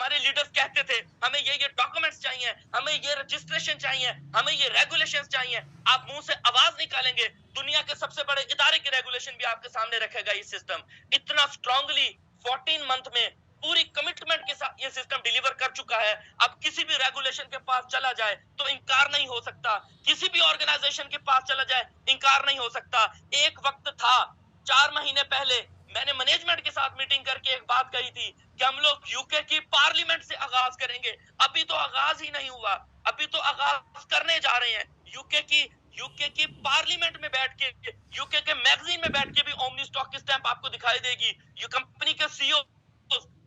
हमारे लीडर्स कहते थे हमें ये डॉक्यूमेंट्स चाहिए, हमें ये रजिस्ट्रेशन चाहिए, हमें ये रेगुलेशंस चाहिए। आप मुंह से आवाज निकालेंगे, दुनिया के सबसे बड़े इदारे की रेगुलेशन भी आपके सामने रखेगा ये सिस्टम। इतना स्ट्रांगली 14 मंथ में पूरी कमिटमेंट के साथ ये सिस्टम डिलीवर कर चुका है। अब किसी भी रेगुलेशन के पास चला जाए तो इनकार नहीं हो सकता, किसी भी ऑर्गेनाइजेशन के पास चला जाए इनकार नहीं हो सकता। एक वक्त था 4 महीने पहले मैंने मैनेजमेंट के साथ मीटिंग करके एक बात कही थी कि हम लोग यूके की पार्लियामेंट से आगाज करेंगे। अभी तो आगाज ही नहीं हुआ, अभी तो आगाज करने जा रहे हैं। यूके की पार्लियामेंट में बैठ के, यूके के मैगजीन में बैठ के भी ओमनी स्टॉक की स्टैंप आपको दिखाई देगी। ये कंपनी के सीईओ,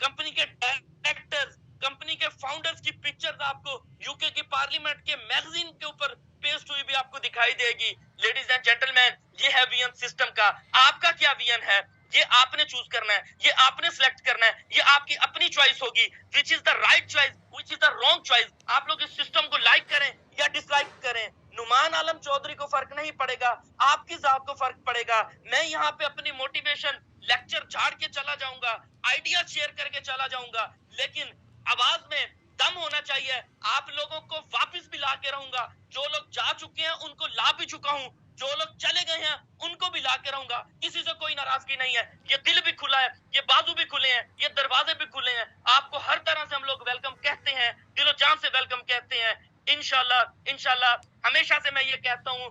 कंपनी के डायरेक्टर्स, कंपनी के फाउंडर्स की पिक्चर्स आपको यूके की पार्लियामेंट के मैगजीन के ऊपर पेस्ट हुई भी आपको दिखाई देगी। लेडीज एंड जेंटलमैन, ये है विजन सिस्टम का। आपका क्या विजन है ये आपने चूज करना है, ये आपने सिलेक्ट करना है, ये आपकी अपनी चॉइस होगी। Which is the right choice, which is the wrong choice. आप लोग इस सिस्टम को लाइक करें या डिसलाइक करें, नुमान आलम चौधरी को फर्क नहीं पड़ेगा, आपकी जात को फर्क पड़ेगा। मैं यहाँ पे अपनी मोटिवेशन लेक्चर झाड़ के चला जाऊंगा, आइडिया शेयर करके चला जाऊंगा, लेकिन आवाज में दम होना चाहिए। आप लोगों को वापस भी ला के रहूंगा, जो लोग जा चुके हैं उनको ला भी चुका हूं, जो लोग चले गए हैं उनको भी ला के रहूंगा। किसी से कोई नाराजगी नहीं है, ये दिल भी खुला है, ये बाजू भी खुले हैं, ये दरवाजे भी खुले हैं। आपको हर तरह से हम लोग वेलकम कहते हैं, दिलो जान से वेलकम कहते हैं। इंशाल्लाह इंशाल्लाह हमेशा से मैं ये कहता हूं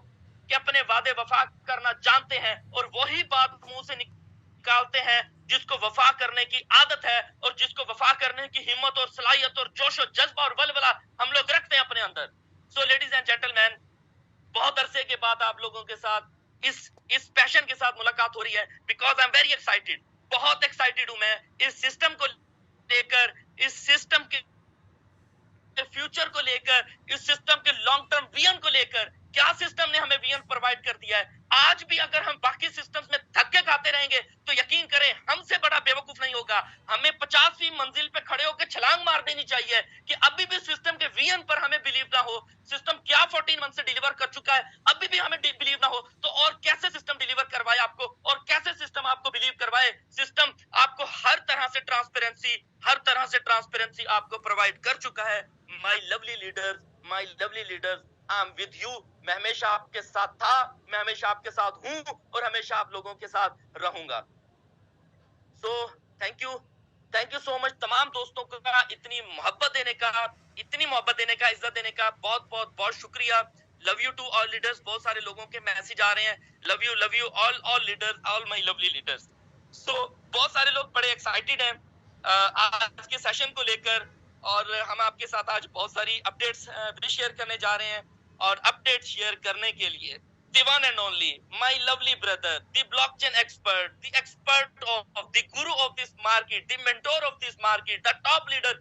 कि अपने वादे वफा करना जानते हैं और वही बात मुंह से निकालते हैं जिसको वफा करने की आदत है और जिसको वफा करने की हिम्मत और सलाहियत और जोश और जज्बा और वलवला हम लोग रखते हैं अपने अंदर। सो लेडीज एंड जेंटलमैन, बहुत अरसे के बाद आप लोगों के साथ इस पैशन के साथ मुलाकात हो रही है, because I am very excited. बहुत एक्साइटेड हूं मैं इस सिस्टम को लेकर, इस सिस्टम के फ्यूचर को लेकर, इस सिस्टम के लॉन्ग टर्म विजन को लेकर। क्या सिस्टम ने हमें विजन प्रोवाइड कर दिया है। आज भी अगर हम बाकी सिस्टम्स में धक्के खाते रहेंगे तो यकीन करें हमसे बड़ा बेवकूफ नहीं होगा। हमें 50वीं मंजिल पे खड़े होकर छलांग मार देनी चाहिए कि अभी भी सिस्टम के विजन पर हमें बिलीव ना हो। सिस्टम क्या 14 मंथ से डिलीवर कर चुका है, अभी भी हमें बिलीव ना हो तो और कैसे सिस्टम डिलीवर करवाए आपको, और कैसे सिस्टम आपको बिलीव करवाए। सिस्टम आपको हर तरह से ट्रांसपेरेंसी आपको प्रोवाइड कर चुका है। My lovely leaders, I am with you. मैं हमेशा आपके साथ था, मैं हमेशा आपके साथ हूं और हमेशा आप लोगों के साथ रहूंगा। So thank you so much तमाम दोस्तों का इतनी मोहब्बत देने का, इज्जत देने का बहुत शुक्रिया। Love you to all leaders. बहुत सारे लोगों के मैसेज आ रहे हैं, love you all leaders, all my lovely leaders. So बहुत सारे लोग बड़े एक्साइटेड हैं आज के सेशन को लेकर, और हम आपके साथ आज बहुत सारी अपडेट्स भी शेयर करने जा रहे हैं। और अपडेट शेयर करने के लिए the one and only my lovely brother, the blockchain expert, the expert of the guru of this market, the mentor of this market, the top leader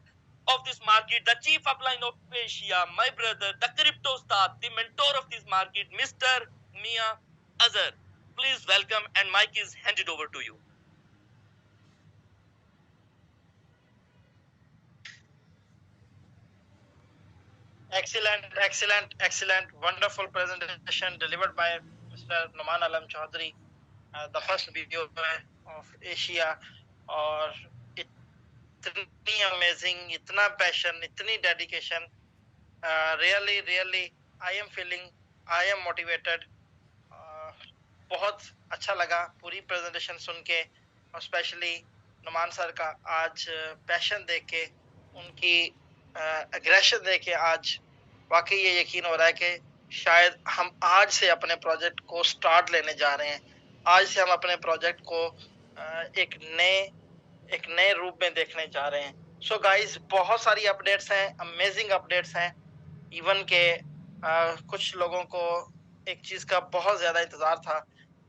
of this market, the chief upline of Asia, my brother, the crypto star, the mentor of this market, Mr. Mia Azhar. Please welcome, and mic is handed over to you. Excellent. Wonderful presentation delivered by Mr. Numan Alam Chaudhary, the first video of Asia. और इतनी amazing, इतना passion, इतनी dedication. Really, I am motivated. बहुत अच्छा लगा पूरी presentation सुन के, और especially नुमान सर का आज passion देख के, उनकी एग्रेशन देख के आज वाकई ये यकीन हो रहा है कि शायद हम आज से अपने प्रोजेक्ट को स्टार्ट लेने जा रहे हैं। आज से हम अपने प्रोजेक्ट को एक नए रूप में देखने जा रहे हैं। सो गाइस, बहुत सारी अपडेट्स हैं, अमेजिंग अपडेट्स हैं। इवन के कुछ लोगों को एक चीज का बहुत ज्यादा इंतजार था,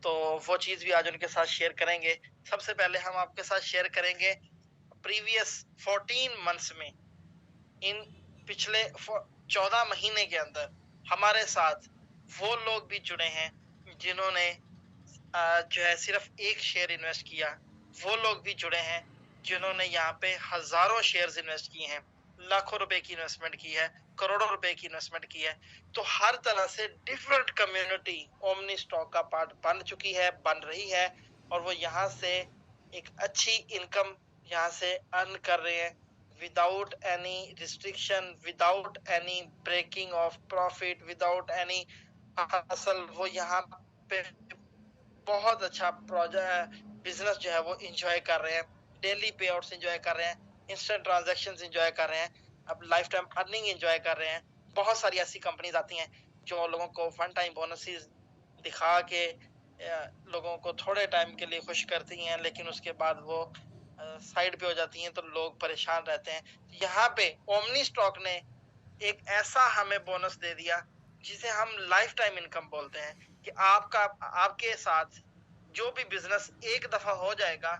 तो वो चीज भी आज उनके साथ शेयर करेंगे। सबसे पहले हम आपके साथ शेयर करेंगे प्रीवियस 14 मंथ्स में, इन पिछले 14 महीने के अंदर हमारे साथ वो लोग भी जुड़े हैं जिन्होंने जो है सिर्फ एक शेयर इन्वेस्ट किया। वो लोग भी जुड़े हैं जिन्होंने यहाँ पे हजारों शेयर्स इन्वेस्ट किए हैं, लाखों रुपए की इन्वेस्टमेंट की है, करोड़ों रुपए की इन्वेस्टमेंट की है। तो हर तरह से डिफरेंट कम्युनिटी ओमनी स्टॉक का पार्ट बन चुकी है, बन रही है, और वो यहाँ से एक अच्छी इनकम यहाँ से अर्न कर रहे हैं। without any restriction, without any breaking of profit, without any hustle, वो यहाँ पे बहुत अच्छा प्रोजेक्ट बिजनेस जो है वो एंजॉय कर रहे हैं, डेली पे आउट्स एंजॉय कर रहे हैं, इंस्टेंट ट्रांजैक्शंस एंजॉय कर रहे हैं, अब लाइफ टाइम अर्निंग एंजॉय कर रहे हैं। बहुत सारी ऐसी कंपनीज आती हैं जो लोगों को वन टाइम बोनसेस दिखा के लोगों को थोड़े टाइम के लिए खुश करती हैं, लेकिन उसके बाद वो साइड पे हो जाती हैं तो लोग परेशान रहते हैं। यहाँ पे ओमनी स्टॉक ने एक ऐसा हमें बोनस दे दिया जिसे हम लाइफ टाइम इनकम बोलते हैं, कि आपके साथ जो भी बिजनेस एक दफा हो जाएगा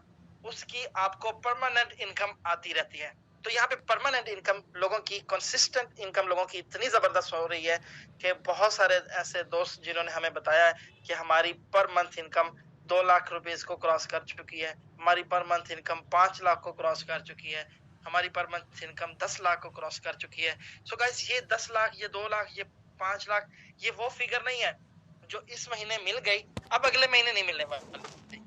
उसकी आपको परमानेंट इनकम आती रहती है। तो यहाँ पे परमानेंट इनकम लोगों की, कंसिस्टेंट इनकम लोगों की इतनी जबरदस्त हो रही है कि बहुत सारे ऐसे दोस्त जिन्होंने हमें बताया है कि हमारी per month income 2 lakh rupees को क्रॉस कर चुकी है, हमारी पर मंथ इनकम 5 लाख को क्रॉस कर चुकी है, हमारी पर मंथ इनकम 10 लाख को क्रॉस कर चुकी है। सो गाइस, ये 10 लाख, ये 2 लाख, ये 5 लाख, ये वो फिगर नहीं है जो इस महीने मिल गई अब अगले महीने नहीं मिलने वाली।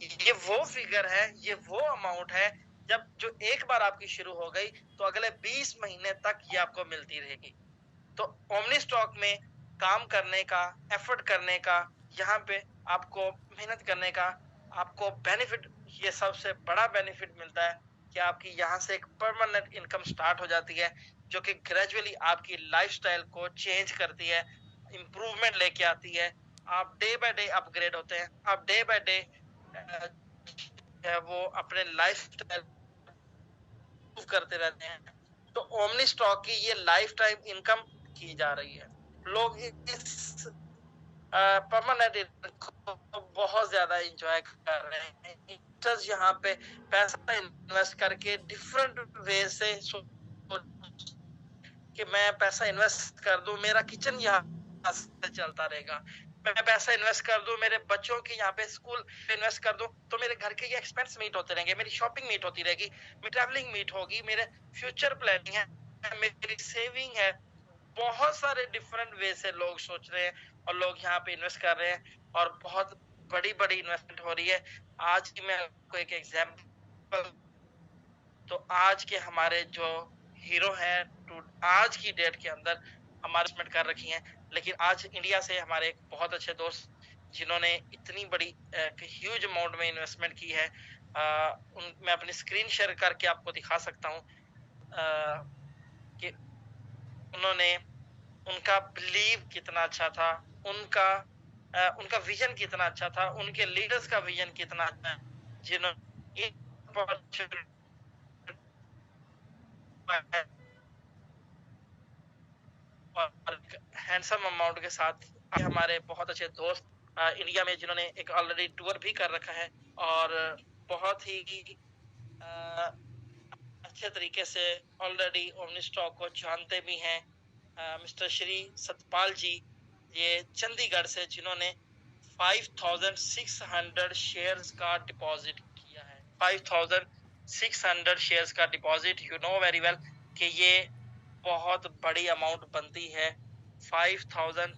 ये वो फिगर है, ये वो अमाउंट है जब जो एक बार आपकी शुरू हो गई तो अगले 20 महीने तक ये आपको मिलती रहेगी। तो ओमनी स्टॉक में काम करने का, एफर्ट करने का, यहाँ पे आपको मेहनत करने का आपको बेनिफिट, ये सबसे बड़ा बेनिफिट मिलता है कि आपकी यहाँ से एक परमानेंट इनकम स्टार्ट हो जाती है, जो कि ग्रेजुअली आपकी लाइफस्टाइल को चेंज करती है, इंप्रूवमेंट लेके आती है। आप डे बाय डे अपग्रेड होते हैं, आप डे बाय डे वो अपने लाइफस्टाइल करते रहते हैं। तो ओमनी स्टॉक की ये लाइफ टाइम इनकम की जा रही है। लोग इस परमानेंट इनकम को बहुत ज्यादा एंजॉय कर रहे हैं। इन्वेस्टर्स यहाँ पे पैसा इन्वेस्ट करके डिफरेंट वे से कि मैं पैसा इन्वेस्ट कर दूं, मेरा किचन यहाँ से चलता रहेगा, मैं पैसा इन्वेस्ट कर दूं, मेरे बच्चों की यहाँ पे स्कूल इन्वेस्ट कर दूं तो मेरे घर के ये एक्सपेंस मीट होते रहेंगे, मेरी शॉपिंग मीट होती रहेगी, मेरी ट्रैवलिंग मीट होगी, मेरे फ्यूचर प्लानिंग है, मेरी सेविंग है। बहुत सारे डिफरेंट वे से लोग सोच रहे हैं और लोग यहाँ पे इन्वेस्ट कर रहे हैं और बहुत बड़ी बड़ी इन्वेस्टमेंट हो रही है। आज की मैं आपको एक एग्जाम्पल, तो आज के हमारे जो हीरो हैं आज की डेट के अंदर हमारे इन्वेस्टमेंट कर रखी हैं, लेकिन आज इंडिया से हमारे एक बहुत अच्छे दोस्त जिन्होंने इतनी बड़ी ह्यूज अमाउंट में इन्वेस्टमेंट की है, मैं अपनी स्क्रीन शेयर करके आपको दिखा सकता हूँ कि उन्होंने, उनका बिलीव कितना अच्छा था, उनका विजन कितना अच्छा था, उनके लीडर्स का विजन कितना अच्छा है, जिन्होंने हैंडसम अमाउंट के साथ हमारे बहुत अच्छे दोस्त इंडिया में जिन्होंने एक ऑलरेडी टूर भी कर रखा है और बहुत ही अच्छे तरीके से ऑलरेडी ओमनी स्टॉक को जानते भी हैं। मिस्टर श्री सतपाल जी, ये चंडीगढ़ से, जिन्होंने 5600 शेयर्स का डिपॉजिट किया है। 5600 शेयर्स का deposit, you know very well कि ये बहुत बड़ी अमाउंट बनती है। 5000